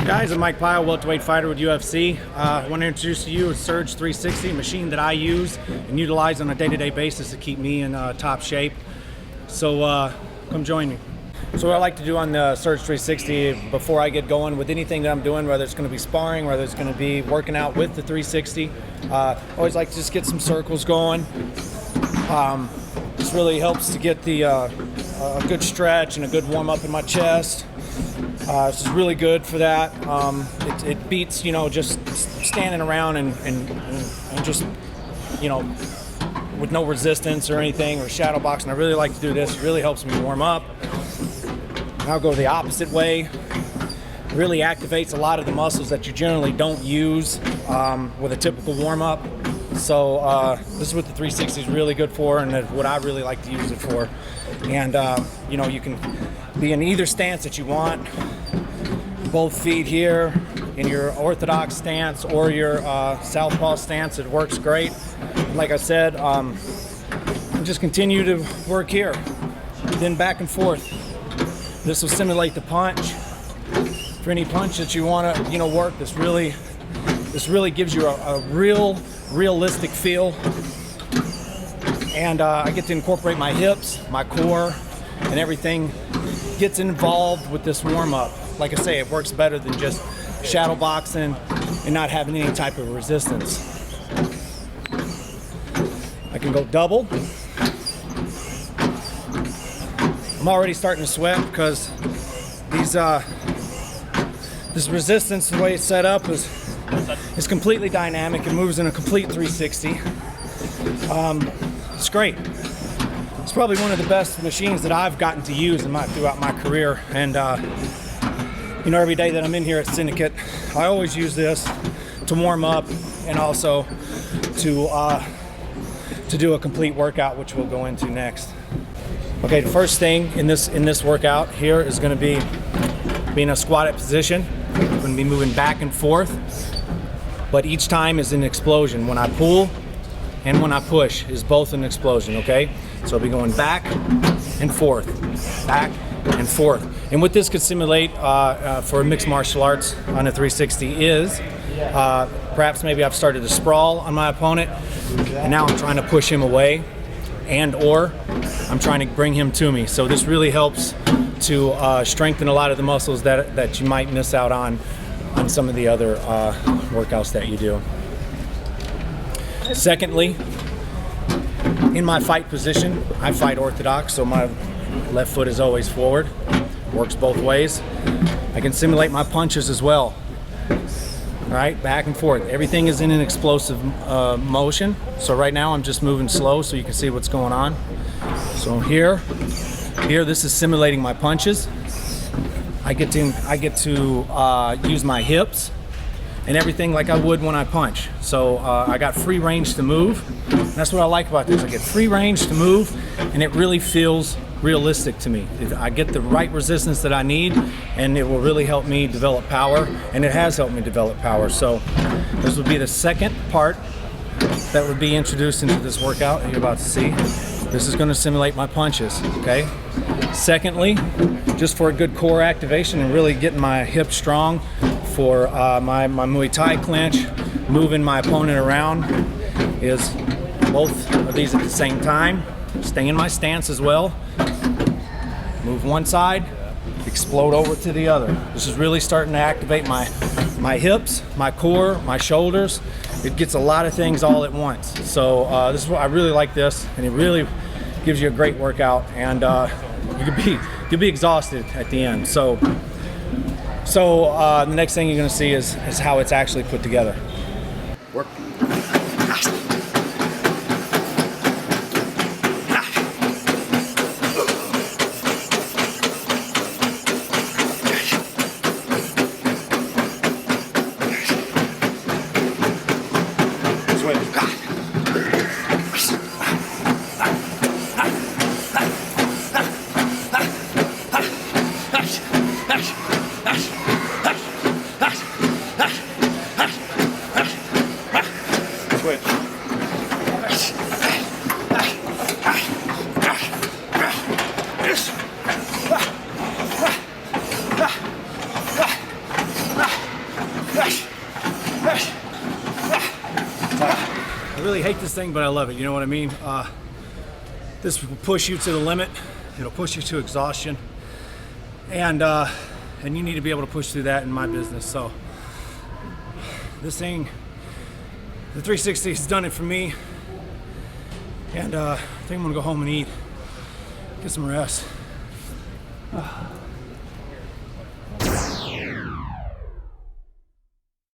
Guys, I'm Mike Pyle, welterweight fighter with UFC. I want to introduce to you a Surge 360, a machine that I use and utilize on a day-to-day basis to keep me in top shape. So come join me. So what I like to do on the Surge 360 before I get going with anything that I'm doing, whether it's going to be sparring, whether it's going to be working out with the 360, always like to just get some circles going. This really helps to get the a good stretch and a good warm up in my chest. This is really good for that. It beats, just standing around and just, with no resistance or anything, or shadow boxing. I really like to do this. It really helps me warm up. I'll go the opposite way. It really activates a lot of the muscles that you generally don't use with a typical warm up. So this is what the 360 is really good for, and what I really like to use it for. And you can be in either stance that you want. Both feet here in your orthodox stance or your southpaw stance. It works great. Like I said, just continue to work here, then back and forth. This will simulate the punch. For any punch that you want to work, this really gives you a realistic feel. And I get to incorporate my hips, my core, and everything gets involved with this warm-up. Like I say, it works better than just shadow boxing and not having any type of resistance. I can go double. I'm already starting to sweat because this resistance, the way it's set up, is completely dynamic. It moves in a complete 360. It's great. It's probably one of the best machines that I've gotten to use throughout my career. And every day that I'm in here at Syndicate, I always use this to warm up and also to do a complete workout, which we'll go into next. Okay, the first thing in this workout here is going to be in a squatted position. We're going to be moving back and forth, but each time is an explosion. When I pull and when I push is both an explosion, okay? So I'll be going back and forth, back and forth. And what this could simulate for mixed martial arts on a 360 is perhaps maybe I've started to sprawl on my opponent and now I'm trying to push him away, and or I'm trying to bring him to me. So this really helps to strengthen a lot of the muscles that you might miss out on some of the other workouts that you do. Secondly, in my fight position, I fight orthodox, so my left foot is always forward. Works both ways. I can simulate my punches as well. All right, back and forth. Everything is in an explosive motion. So right now I'm just moving slow so you can see what's going on. So here, this is simulating my punches. I get to use my hips and everything like I would when I punch. So I got free range to move. And that's what I like about this. I get free range to move, and it really feels realistic to me. I get the right resistance that I need, and it will really help me develop power, and it has helped me develop power. So this would be the second part that would be introduced into this workout that you're about to see. This is going to simulate my punches, okay? Secondly, just for a good core activation and really getting my hips strong for my Muay Thai clinch, moving my opponent around, is both of these at the same time. Stay in my stance as well. Move one side, explode over to the other. This is really starting to activate my hips, my core, my shoulders. It gets a lot of things all at once. So this is what I really like this, and it really gives you a great workout, and you could be exhausted at the end. So the next thing you're going to see is how it's actually put together. Work. really hate this thing, but I love it. You know what I mean? This will push you to the limit. It'll push you to exhaustion, and you need to be able to push through that in my business. So this thing, the 360 has done it for me, and I think I'm gonna go home and eat, get some rest.